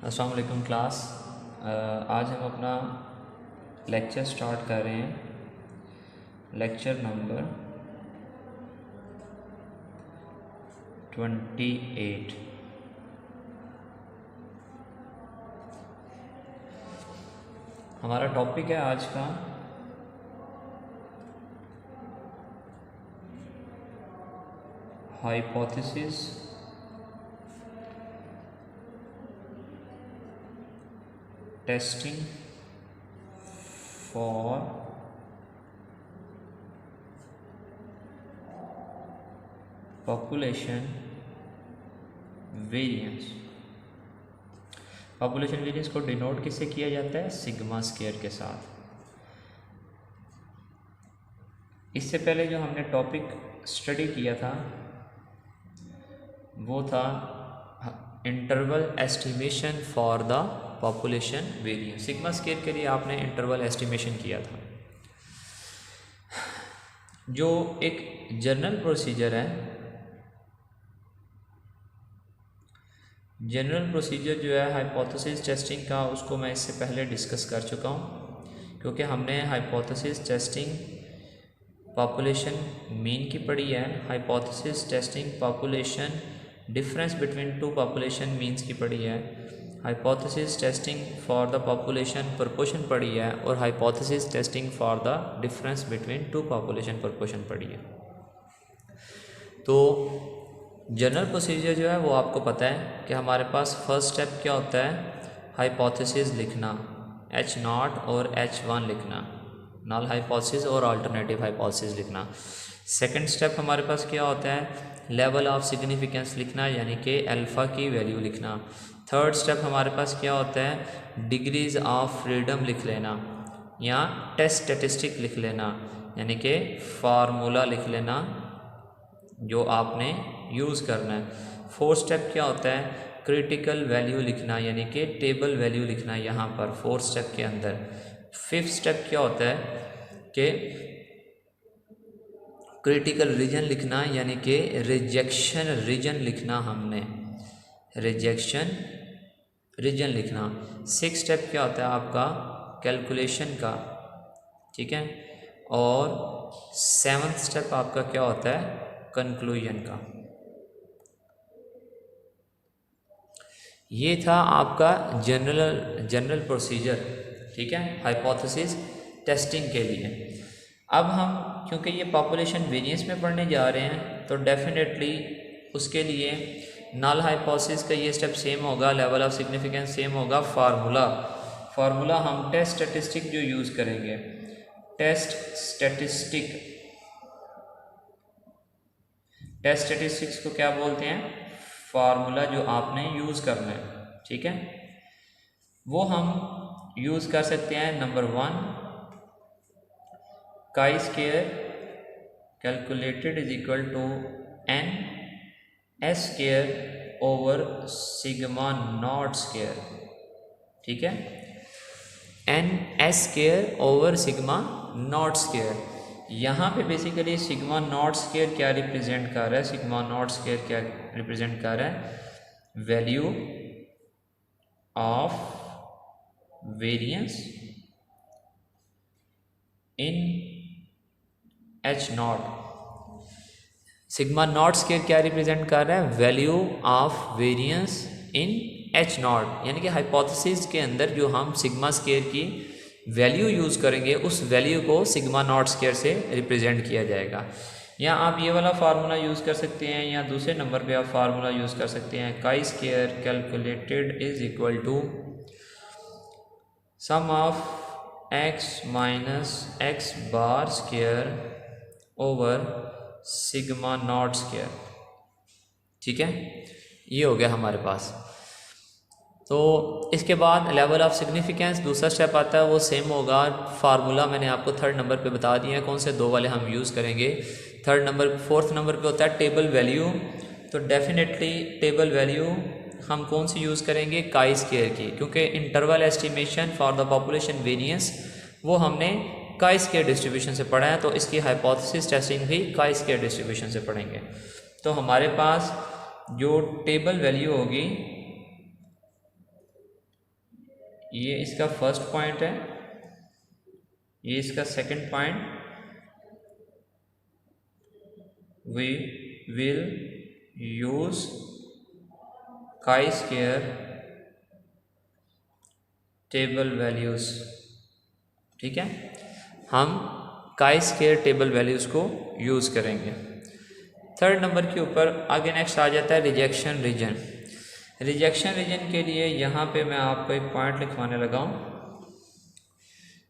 अस्सलाम वालेकुम क्लास। आज हम अपना लेक्चर स्टार्ट कर रहे हैं। Lecture number 28। हमारा टॉपिक है आज का hypothesis testing for population variance. Population variance को डिनोट किससे किया जाता है? सिग्मा स्क्वायर के साथ। इससे पहले जो हमने टॉपिक स्टडी किया था वो था interval estimation for the population variance. Sigma square के लिए आपने इंटरवल एस्टिमेशन किया था, जो एक जनरल प्रोसीजर है। जनरल प्रोसीजर जो है हाइपोथेसिस टेस्टिंग का, उसको मैं इससे पहले डिस्कस कर चुका हूँ, क्योंकि हमने हाइपोथेसिस टेस्टिंग पॉपुलेशन मीन की पढ़ी है, hypothesis testing population difference between two population means की पढ़ी है, hypothesis testing for the population proportion पढ़ी है, और hypothesis testing for the difference between two population proportion पढ़ी है। तो जनरल प्रोसीजर जो है वो आपको पता है कि हमारे पास फर्स्ट स्टेप क्या होता है? हाइपोथेसिस लिखना, H0 और H1 लिखना, नल हाइपोथेसिस और अल्टरनेटिव हाइपोथेसिस लिखना। सेकंड स्टेप हमारे पास क्या होता है? लेवल ऑफ सिग्निफिकेंस लिखना, यानी कि अल्फ़ा की वैल्यू लिखना। थर्ड स्टेप हमारे पास क्या होता है? डिग्रीज ऑफ फ्रीडम लिख लेना, या टेस्ट स्टैटिस्टिक लिख लेना, यानी कि फार्मूला लिख लेना जो आपने यूज़ करना है। फोर्थ स्टेप क्या होता है? क्रिटिकल वैल्यू लिखना, यानी कि टेबल वैल्यू लिखना यहाँ पर फोर्थ स्टेप के अंदर। फिफ्थ स्टेप क्या होता है कि क्रिटिकल रीजन लिखना, यानी कि रिजेक्शन रीजन लिखना, हमने रिजेक्शन रीजन लिखना। सिक्स स्टेप क्या होता है आपका? कैलकुलेशन का, ठीक है। और सेवन्थ स्टेप आपका क्या होता है? कंक्लूजन का। ये था आपका जनरल प्रोसीजर, ठीक है, हाइपोथेसिस टेस्टिंग के लिए। अब हम क्योंकि ये पॉपुलेशन वेरिएंस में पढ़ने जा रहे हैं, तो डेफिनेटली उसके लिए नल हाइपोथेसिस का ये स्टेप सेम होगा, लेवल ऑफ सिग्निफिकेंस सेम होगा। फार्मूला हम टेस्ट स्टैटिस्टिक जो यूज़ करेंगे, टेस्ट स्टैटिस्टिक्स को क्या बोलते हैं? फार्मूला जो आपने यूज़ करना है, ठीक है, वो हम यूज़ कर सकते हैं। Number 1, chi square calculated is equal to n S square over sigma not square, ठीक है, n S square over sigma not square. यहाँ पे बेसिकली सिग्मा नॉट स्क्वायर क्या रिप्रेजेंट कर रहा है? सिग्मा नॉट स्क्वायर क्या रिप्रेजेंट कर रहा है? Value of variance in H0। Sigma not square क्या रिप्रेजेंट कर रहा है? Value of variance in H0, यानी कि हाइपोथेसिस के अंदर जो हम सिग्मा स्क्वायर की वैल्यू यूज़ करेंगे, उस वैल्यू को सिग्मा नॉट स्क्वायर से रिप्रेजेंट किया जाएगा। या आप ये वाला फार्मूला यूज़ कर सकते हैं, या दूसरे नंबर पे आप फार्मूला यूज़ कर सकते हैं, chi square calculated is equal to sum of x minus x bar square over sigma not square, ठीक है। ये हो गया हमारे पास। तो इसके बाद लेवल ऑफ सिग्निफिकेंस दूसरा स्टेप आता है, वो सेम होगा। फार्मूला मैंने आपको थर्ड नंबर पे बता दिया है, कौन से दो वाले हम यूज़ करेंगे। फोर्थ नंबर पे होता है टेबल वैल्यू। तो डेफिनेटली टेबल वैल्यू हम कौन सी यूज़ करेंगे? काई स्क्वायर की, क्योंकि interval estimation for the population variance वो हमने काई स्क्वायर डिस्ट्रीब्यूशन से पढ़ा है, तो इसकी हाइपोथेसिस टेस्टिंग भी काई स्क्वायर डिस्ट्रीब्यूशन से पढ़ेंगे। तो हमारे पास जो टेबल वैल्यू होगी ये इसका फर्स्ट पॉइंट है, ये इसका second point. We will use chi square table values. ठीक है, हम काई स्क्वायर टेबल वैल्यूज़ को यूज़ करेंगे। थर्ड नंबर के ऊपर आगे नेक्स्ट आ जाता है रिजेक्शन रीजन। रिजेक्शन रीजन के लिए यहाँ पे मैं आपको एक पॉइंट लिखवाने लगा हूँ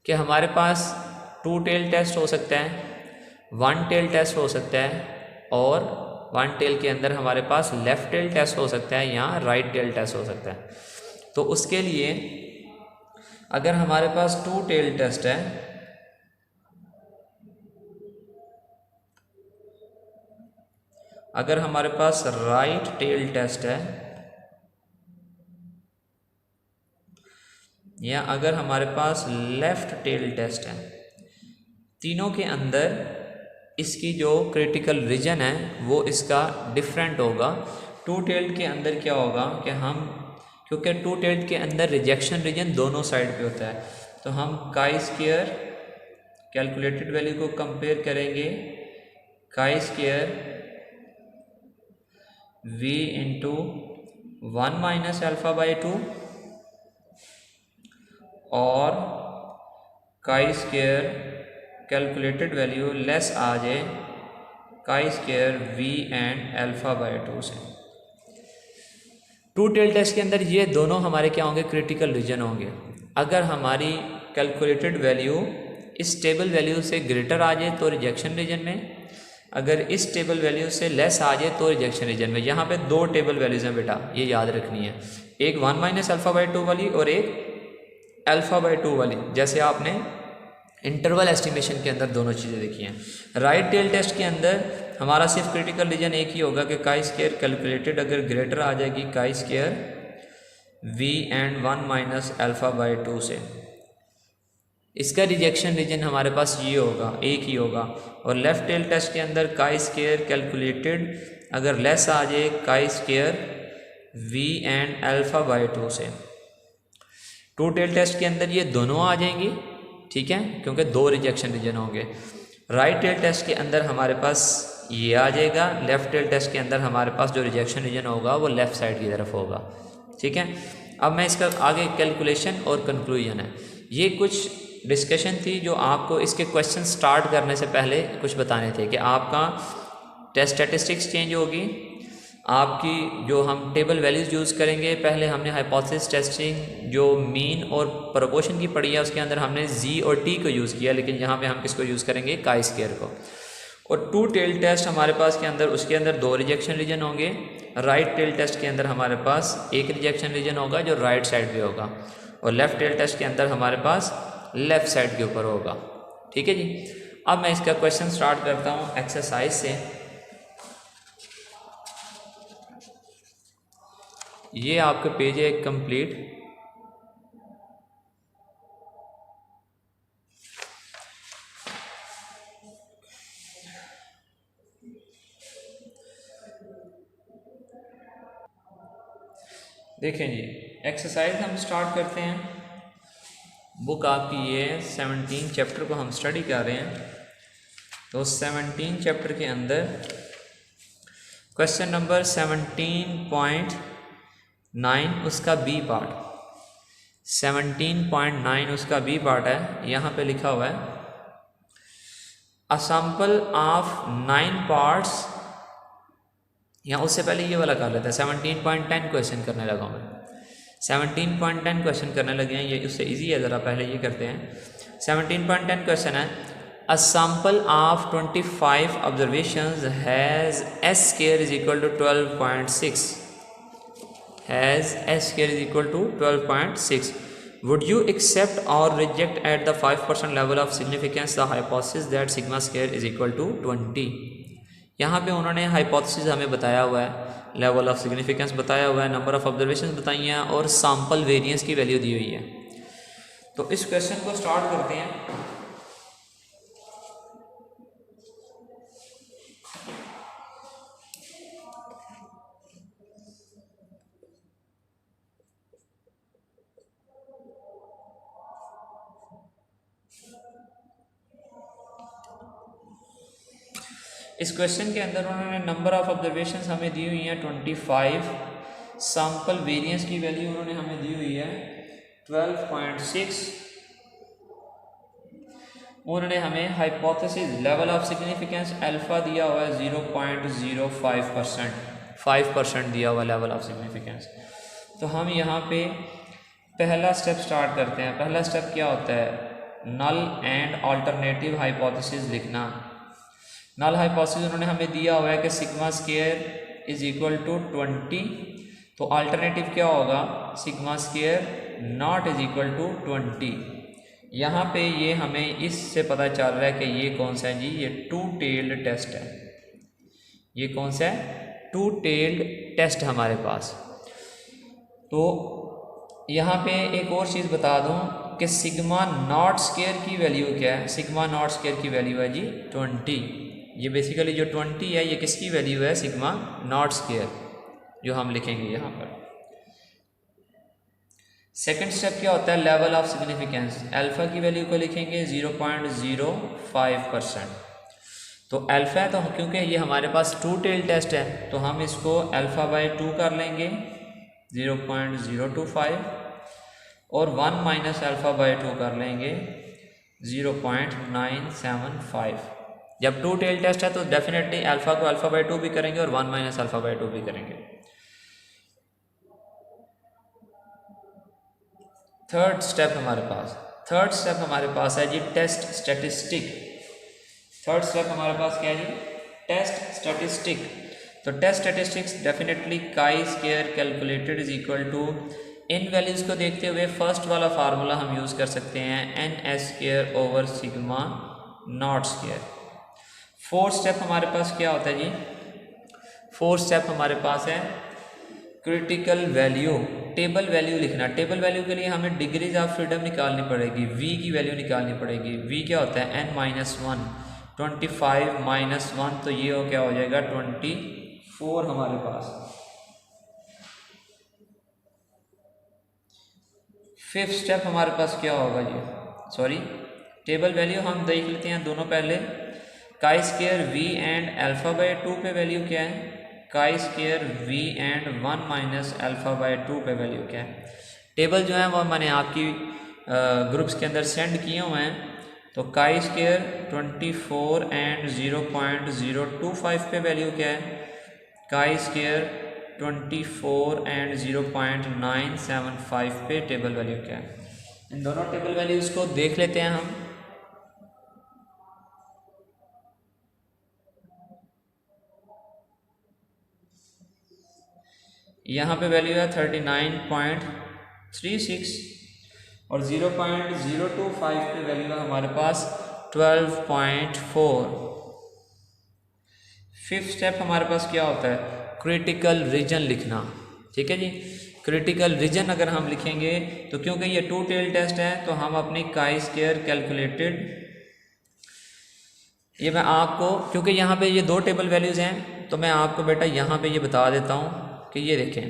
कि हमारे पास 2 टेल टेस्ट हो सकता है, 1 टेल टेस्ट हो सकता है, और 1 टेल के अंदर हमारे पास लेफ्ट टेल टेस्ट हो सकता है या राइट टेल टेस्ट हो सकता है। तो उसके लिए अगर हमारे पास 2 टेल टेस्ट है, अगर हमारे पास राइट टेल टेस्ट है या अगर हमारे पास लेफ्ट टेल टेस्ट है, तीनों के अंदर इसकी जो क्रिटिकल रीजन है वो इसका डिफरेंट होगा। 2 टेल्ड के अंदर क्या होगा कि हम, क्योंकि 2 टेल्ड के अंदर रिजेक्शन रीजन दोनों साइड पे होता है, तो हम काई स्क्वायर कैलकुलेटेड वैल्यू को कंपेयर करेंगे chi square v into 1 minus alpha by 2 और chi square calculated value less आ जाए chi square v and alpha by 2 से। 2 टेल टेस्ट के अंदर ये दोनों हमारे क्या होंगे, क्रिटिकल रीजन होंगे। अगर हमारी कैलकुलेटेड वैल्यू इस टेबल वैल्यू से ग्रेटर आ जाए तो रिजेक्शन रीजन में, अगर इस टेबल वैल्यू से लेस आ जाए तो रिजेक्शन रीजन में। यहाँ पे 2 टेबल वैल्यूज़ हैं बेटा, ये याद रखनी है, एक 1 माइनस अल्फ़ा बाई 2 वाली और एक अल्फ़ा बाई 2 वाली, जैसे आपने इंटरवल एस्टिमेशन के अंदर दोनों चीज़ें देखी हैं। राइट टेल टेस्ट के अंदर हमारा सिर्फ क्रिटिकल रीजन एक ही होगा कि काई स्क्वायर कैलकुलेटेड अगर ग्रेटर आ जाएगी काई square v and 1 minus alpha by 2 से, इसका रिजेक्शन रीजन हमारे पास ये होगा, एक ही होगा। और लेफ्ट टेल टेस्ट के अंदर काई स्क्वायर कैलकुलेटेड अगर लेस आ जाए chi square v and alpha by 2 से। 2 टेल टेस्ट के अंदर ये दोनों आ जाएंगी, ठीक है, क्योंकि 2 रिजेक्शन रीजन होंगे। राइट टेल टेस्ट के अंदर हमारे पास ये आ जाएगा, लेफ्ट टेल टेस्ट के अंदर हमारे पास जो रिजेक्शन रीजन होगा वो लेफ्ट साइड की तरफ होगा। ठीक है, अब मैं इसका आगे कैलकुलेशन और कंक्लूजन है, ये कुछ डिस्कशन थी जो आपको इसके क्वेश्चन स्टार्ट करने से पहले कुछ बताने थे कि आपका टेस्ट स्टैटिस्टिक्स चेंज होगी, आपकी जो हम टेबल वैल्यूज़ यूज़ करेंगे। पहले हमने हाइपोथेसिस टेस्टिंग जो मीन और प्रोपोर्शन की पढ़ी है उसके अंदर हमने जी और टी को यूज़ किया, लेकिन यहाँ पे हम किसको यूज़ करेंगे, काई स्क्वायर को। और 2 टेल टेस्ट हमारे पास के अंदर, उसके अंदर 2 रिजेक्शन रीजन होंगे। राइट टेल टेस्ट के अंदर हमारे पास एक रिजेक्शन रीजन होगा जो राइट साइड पे होगा, और लेफ्ट टेल टेस्ट के अंदर हमारे पास लेफ्ट साइड के ऊपर होगा। ठीक है जी, अब मैं इसका क्वेश्चन स्टार्ट करता हूँ एक्सरसाइज से। ये आपका पेज है कंप्लीट। देखें जी, एक्सरसाइज हम स्टार्ट करते हैं। बुक आपकी ये 17 चैप्टर को हम स्टडी कर रहे हैं, तो 17 चैप्टर के अंदर क्वेश्चन नंबर 17.9 उसका बी पार्ट, 17.9 उसका बी पार्ट है। यहाँ पे लिखा हुआ है अ सैंपल ऑफ 9 पार्ट्स, यहाँ उससे पहले ये वाला कर लेते हैं। 17.10 क्वेश्चन करने लगा मैं, 17.10 क्वेश्चन करने लगे हैं, ये उससे इजी है, ज़रा पहले ये करते हैं। 17.10 क्वेश्चन है a sample of 25 observations has S square is equal to 12.6, has S square is equal to 12.6। Would you accept or reject at the 5% level of significance the hypothesis that sigma square is equal to 20। यहाँ पे उन्होंने hypothesis हमें बताया हुआ है, level of significance बताया हुआ है, नंबर ऑफ ऑब्जर्वेशन बताई हैं और सैंपल वेरिएंस की वैल्यू दी हुई है। तो इस क्वेश्चन को स्टार्ट करते हैं। इस क्वेश्चन के अंदर उन्होंने नंबर ऑफ ऑब्जर्वेशंस हमें दी हुई हैं 25, सैम्पल वेरिएंस की वैल्यू उन्होंने हमें दी हुई है 12.6, उन्होंने हमें hypothesis level of significance alpha दिया हुआ है 0.05%, 5% दिया हुआ लेवल ऑफ सिग्निफिकेंस। तो हम यहाँ पे पहला स्टेप स्टार्ट करते हैं। पहला स्टेप क्या होता है, नल एंड अल्टरनेटिव हाइपोथेसिस लिखना। नल हाइपोथेसिस उन्होंने हमें दिया हुआ है कि sigma square is equal to 20, तो अल्टरनेटिव क्या होगा, sigma square not is equal to 20। यहाँ पे ये हमें इससे पता चल रहा है कि ये कौन सा है जी, ये टू टेल्ड टेस्ट है। ये कौन सा है, टू टेल्ड टेस्ट हमारे पास। तो यहाँ पे एक और चीज़ बता दूँ कि सिग्मा नॉट स्क्वायर की वैल्यू क्या है। सिग्मा नॉट स्क्वायर की वैल्यू है जी 20। ये बेसिकली जो 20 है ये किसकी वैल्यू है, सिग्मा नॉट स्क्वायर, जो हम लिखेंगे यहाँ पर। सेकंड स्टेप क्या होता है, लेवल ऑफ सिग्निफिकेंस। अल्फा की वैल्यू को लिखेंगे 0.05%। तो अल्फा है तो क्योंकि ये हमारे पास टू टेल टेस्ट है तो हम इसको अल्फा बाय 2 कर लेंगे 0.025, और 1 माइनस अल्फा बाय 2 कर लेंगे 0.975। जब टू टेल टेस्ट है तो डेफिनेटली अल्फा को अल्फा बाय 2 भी करेंगे और 1 माइनस अल्फा बाय 2 भी करेंगे। थर्ड स्टेप हमारे पास है जी टेस्ट स्टैटिस्टिक। थर्ड स्टेप हमारे पास क्या है जी, टेस्ट स्टैटिस्टिक। तो test statistics definitely chi square calculated is equal to, इन वैल्यूज़ को देखते हुए फर्स्ट वाला फार्मूला हम यूज़ कर सकते हैं NS square over sigma not square. Fourth step हमारे पास क्या होता है जी, फोर्थ स्टेप हमारे पास है क्रिटिकल वैल्यू, टेबल वैल्यू लिखना। टेबल वैल्यू के लिए हमें डिग्रीज ऑफ फ्रीडम निकालनी पड़ेगी, V की वैल्यू निकालनी पड़ेगी। V क्या होता है, N-1, 25 माइनस 1, तो ये क्या हो जाएगा 24 हमारे पास। फिफ्थ स्टेप हमारे पास क्या होगा जी, सॉरी टेबल वैल्यू हम देख लेते हैं दोनों पहले। काई square V and alpha by 2 पे वैल्यू क्या है, काई square V and 1 minus alpha by 2 पे वैल्यू क्या है। टेबल जो है वो मैंने आपकी ग्रुप्स के अंदर सेंड किए हुए हैं। तो काई स्क्वायर 24 एंड 0.025 पे वैल्यू क्या है, काई स्क्वायर 24 एंड 0.975 पे टेबल वैल्यू क्या है। इन दोनों टेबल वैल्यूज़ को देख लेते हैं हम। यहाँ पे वैल्यू है 39.36 और 0.025 पे वैल्यू है हमारे पास 12.4। फिफ्थ स्टेप हमारे पास क्या होता है, क्रिटिकल रीजन लिखना। ठीक है जी, क्रिटिकल रीजन अगर हम लिखेंगे तो क्योंकि ये टू टेल टेस्ट है तो हम अपनी काई स्क्वायर कैलकुलेटेड, ये मैं आपको क्योंकि यहाँ पे ये दो टेबल वैल्यूज़ हैं तो मैं आपको बेटा यहाँ पे ये बता देता हूँ कि ये देखें,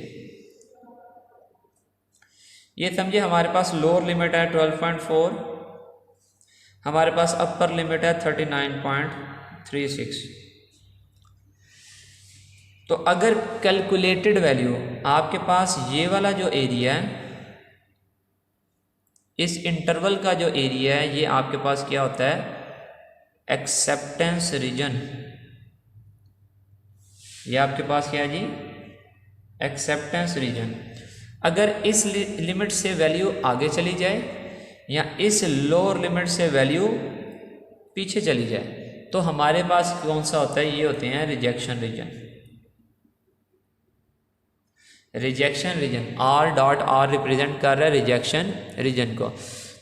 ये समझे हमारे पास लोअर लिमिट है 12.4, हमारे पास अपर लिमिट है 39.36। तो अगर कैलकुलेटेड वैल्यू आपके पास ये वाला जो एरिया है, इस इंटरवल का जो एरिया है ये आपके पास क्या होता है, एक्सेप्टेंस रीजन। ये आपके पास क्या है जी, एक्सेप्टेंस रीजन। अगर इस लिमिट से वैल्यू आगे चली जाए या इस लोअर लिमिट से वैल्यू पीछे चली जाए तो हमारे पास कौन सा होता है, ये होते हैं rejection region. Rejection region R.R represent कर रहा है रिजेक्शन रीजन को।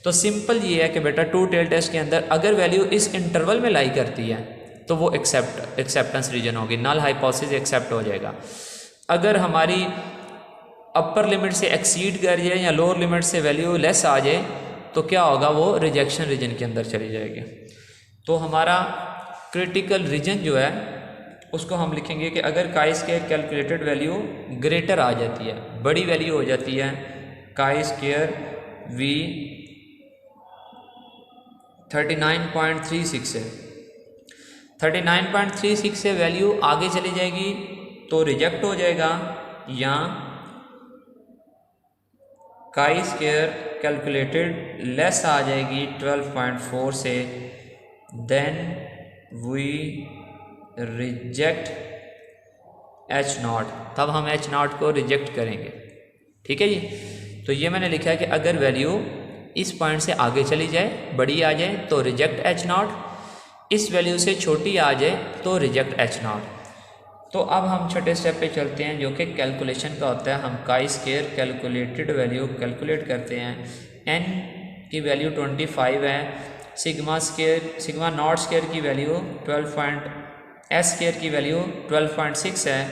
तो सिंपल ये है कि बेटा टू टेल टेस्ट के अंदर अगर वैल्यू इस इंटरवल में लाई करती है तो वो एक्सेप्टेंस रीजन होगी, नल हाइपोथेसिस एक्सेप्ट हो जाएगा। अगर हमारी अपर लिमिट से एक्सीड कर जाए या लोअर लिमिट से वैल्यू लेस आ जाए तो क्या होगा, वो रिजेक्शन रीजन के अंदर चली जाएगी। तो हमारा क्रिटिकल रीजन जो है उसको हम लिखेंगे कि अगर chi square calculated value greater आ जाती है, बड़ी वैल्यू हो जाती है, काई स्क्वायर V 39.36 है, 39.36 से वैल्यू आगे चली जाएगी तो रिजेक्ट हो जाएगा, या काई स्क्वायर कैलकुलेटेड लेस आ जाएगी 12.4 से, then we reject H not, तब हम एच नॉट को रिजेक्ट करेंगे। ठीक है जी। तो ये मैंने लिखा है कि अगर वैल्यू इस पॉइंट से आगे चली जाए, बड़ी आ जाए तो रिजेक्ट एच नॉट, इस वैल्यू से छोटी आ जाए तो रिजेक्ट एच नॉट। तो अब हम छठे स्टेप पे चलते हैं जो कि कैलकुलेशन का होता है। हम chi square calculated value calculate करते हैं। एन की वैल्यू 25 है, सिग्मा नॉट स्क्वायर की वैल्यू 12 एस स्क्वायर की वैल्यू 12.6 है,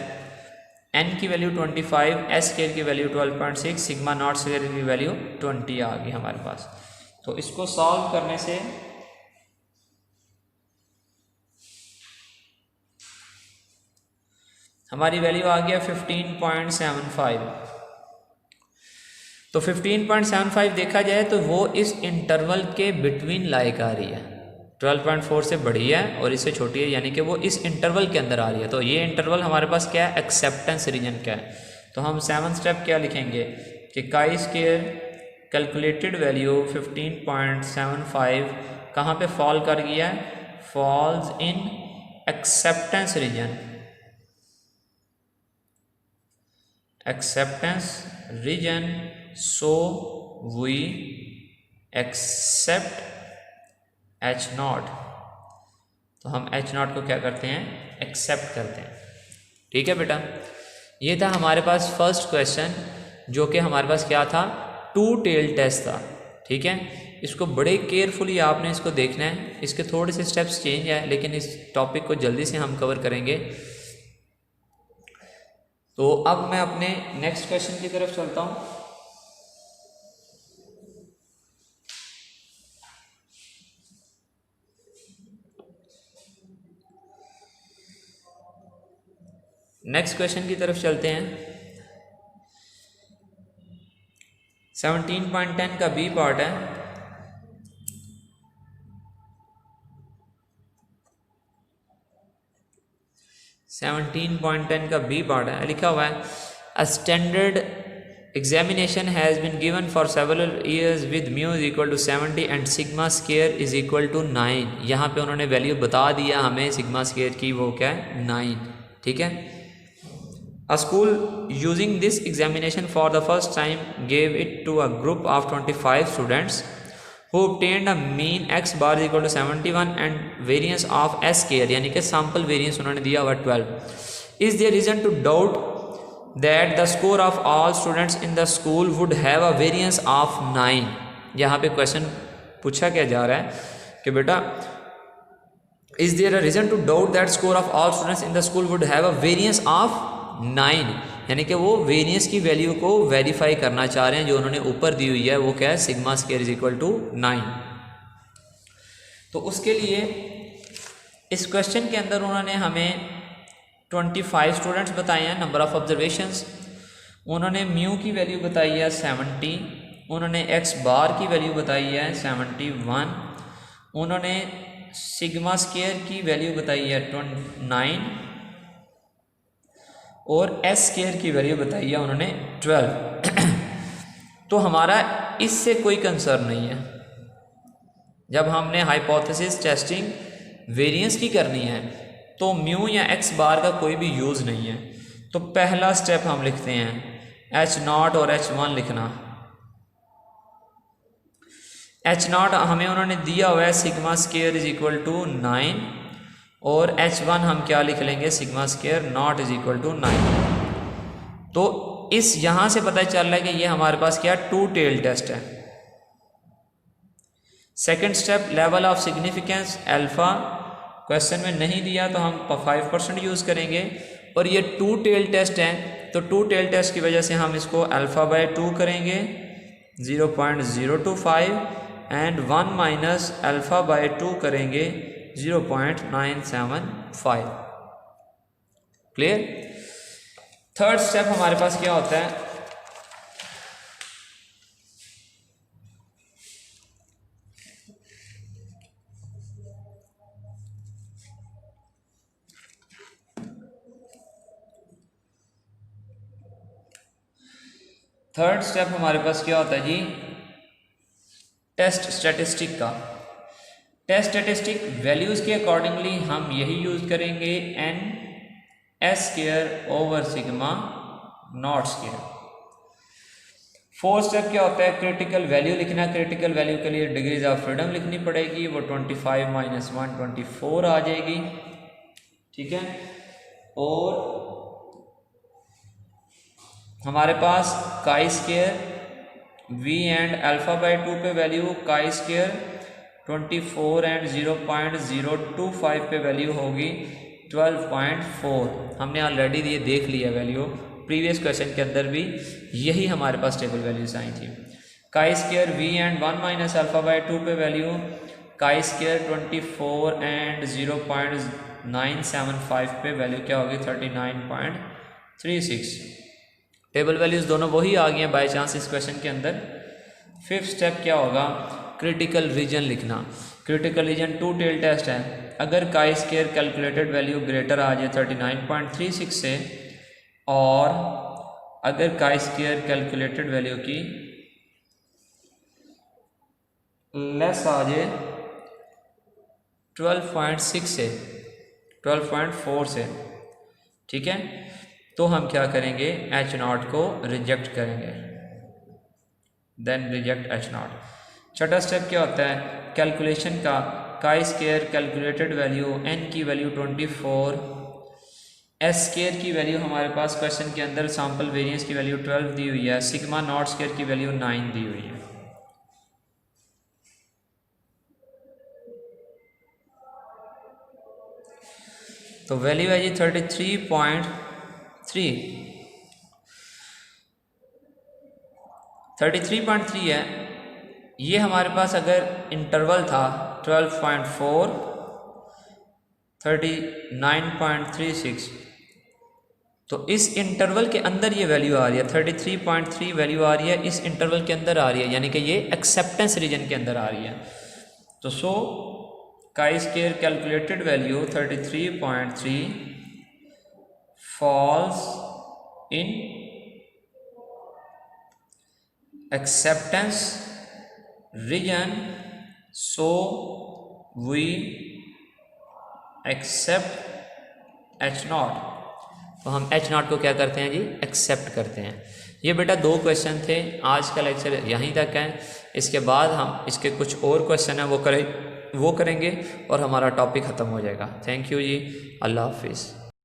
एन की वैल्यू 25, एस स्क्वायर की वैल्यू 12.6, सिग्मा नॉट स्क्वायर की वैल्यू 20 आ गई हमारे पास। तो इसको सॉल्व करने से हमारी वैल्यू आ गया 15.75। तो 15.75 देखा जाए तो वो इस इंटरवल के बिटवीन लाइक आ रही है, 12.4 से बड़ी है और इससे छोटी है, यानी कि वो इस इंटरवल के अंदर आ रही है। तो ये इंटरवल हमारे पास क्या है, एक्सेप्टेंस रीजन का है। तो हम 7th स्टेप क्या लिखेंगे कि काई स्क्वायर कैलकुलेटेड वैल्यू 15.75 कहाँ पे फॉल कर गया है, falls in acceptance region, acceptance region, so we accept h not. तो हम h नॉट को क्या करते हैं, एक्सेप्ट करते हैं। ठीक है बेटा, ये था हमारे पास फर्स्ट क्वेश्चन जो कि हमारे पास क्या था, टू टेल टेस्ट था। ठीक है, इसको बड़े केयरफुली आपने इसको देखना है। इसके थोड़े से स्टेप्स चेंज है लेकिन इस टॉपिक को जल्दी से हम कवर करेंगे। तो अब मैं अपने नेक्स्ट क्वेश्चन की तरफ चलता हूं। नेक्स्ट क्वेश्चन की तरफ चलते हैं। 17.10 का बी पार्ट है। का बी पार्ट है, लिखा हुआ है a standard examination has been given for several years with mu is equal to 70 and sigma square is equal to 9। यहाँ पे उन्होंने वैल्यू बता दिया हमें सिग्मा स्क्वायर की, वो क्या है, 9। ठीक है, a school using this examination for the first time gave it to a group of 25 students who obtained a mean x bar is equal to 71 and variance of s square, यानी कि sample variance उन्होंने दिया हुआ 12। Is there reason to doubt that the score of all students in the school would have a variance of 9। यहाँ पे question पूछा क्या जा रहा है कि बेटा is there a reason to doubt that score of all students in the school would have a variance of 9, यानी कि वो वेरियंस की वैल्यू को वेरीफाई करना चाह रहे हैं जो उन्होंने ऊपर दी हुई है, वो क्या है, sigma square is equal to 9। तो उसके लिए इस क्वेश्चन के अंदर उन्होंने हमें 25 स्टूडेंट्स बताए हैं, नंबर ऑफ ऑब्जर्वेशंस। उन्होंने म्यू की वैल्यू बताई है 70, उन्होंने एक्स बार की वैल्यू बताई है 71, उन्होंने सिग्मा स्क्वायर की वैल्यू बताई है 9 और एस स्क्वायर की वैल्यू बताई है उन्होंने 12। तो हमारा इससे कोई कंसर्न नहीं है। जब हमने हाइपोथेसिस टेस्टिंग वेरिएंस की करनी है तो म्यू या एक्स बार का कोई भी यूज़ नहीं है। तो पहला स्टेप हम लिखते हैं एच नॉट और एच वन लिखना। एच नॉट हमें उन्होंने दिया हुआ है sigma square is equal to 9 और H1 हम क्या लिख लेंगे, sigma square not is equal to 9। तो इस यहां से पता चल रहा है कि ये हमारे पास क्या टू टेल टेस्ट है। Second step level of significance alpha question में नहीं दिया तो हम 5% यूज करेंगे और ये टू टेल टेस्ट है तो टू टेल टेस्ट की वजह से हम इसको अल्फा बाय 2 करेंगे 0.025 एंड 1 माइनस अल्फा बाय 2 करेंगे 0.975। क्लियर। थर्ड स्टेप हमारे पास क्या होता है, थर्ड स्टेप हमारे पास क्या होता है जी, टेस्ट स्टैटिस्टिक का। टेस्ट स्टैटिस्टिक वैल्यूज़ के अकॉर्डिंगली हम यही यूज़ करेंगे N S square over sigma not square. Fourth step क्या होता है, क्रिटिकल वैल्यू लिखना। क्रिटिकल वैल्यू के लिए डिग्रीज ऑफ फ्रीडम लिखनी पड़ेगी, वो 25 - 1 24 आ जाएगी, ठीक है। और हमारे पास chi square V and alpha by 2 पे वैल्यू काई स्क्वायर 24 एंड 0.025 पे वैल्यू होगी 12.4। हमने ऑलरेडी ये देख लिया वैल्यू, प्रीवियस क्वेश्चन के अंदर भी यही हमारे पास टेबल वैल्यूज आई थी। Chi square V and 1 minus alpha by 2 पे वैल्यू काई स्क्वायर 24 एंड 0.975 पे वैल्यू क्या होगी 39.36। टेबल वैल्यूज़ दोनों वही आ गई हैं बाई चांस इस क्वेश्चन के अंदर। फिफ्थ स्टेप क्या होगा, क्रिटिकल रीजन लिखना। क्रिटिकल रीजन 2 टेल टेस्ट है। अगर chi square calculated value greater आ जाए 39.36 से, और अगर काई स्क्वायर कैलकुलेटेड वैल्यू की लेस आ जाए 12.6 से 12.4 से, ठीक है, तो हम क्या करेंगे, एच नॉट को रिजेक्ट करेंगे, देन रिजेक्ट एच नॉट। छठा स्टेप क्या होता है, कैलकुलेशन का। Chi square calculated value N की वैल्यू 24, एस स्क्वायर की वैल्यू हमारे पास क्वेश्चन के अंदर सैंपल वेरिएंस की वैल्यू 12 दी हुई है, सिग्मा नॉट स्क्वायर की वैल्यू 9 दी हुई है। तो वैल्यू है जी 33.3 है। ये हमारे पास अगर इंटरवल था 12.4 39.36, तो इस इंटरवल के अंदर ये वैल्यू आ रही है 33.3 वैल्यू आ रही है, इस इंटरवल के अंदर आ रही है, यानी कि ये एक्सेप्टेंस रीजन के अंदर आ रही है। तो so chi square calculated value 33.3 falls in acceptance region, so we accept H not. तो हम H नॉट को क्या करते हैं जी, एक्सेप्ट करते हैं। ये बेटा 2 क्वेश्चन थे, आज का लेक्चर यहीं तक है। इसके बाद हम इसके कुछ और क्वेश्चन हैं वो करेंगे और हमारा टॉपिक ख़त्म हो जाएगा। थैंक यू जी, अल्लाह हाफिज़।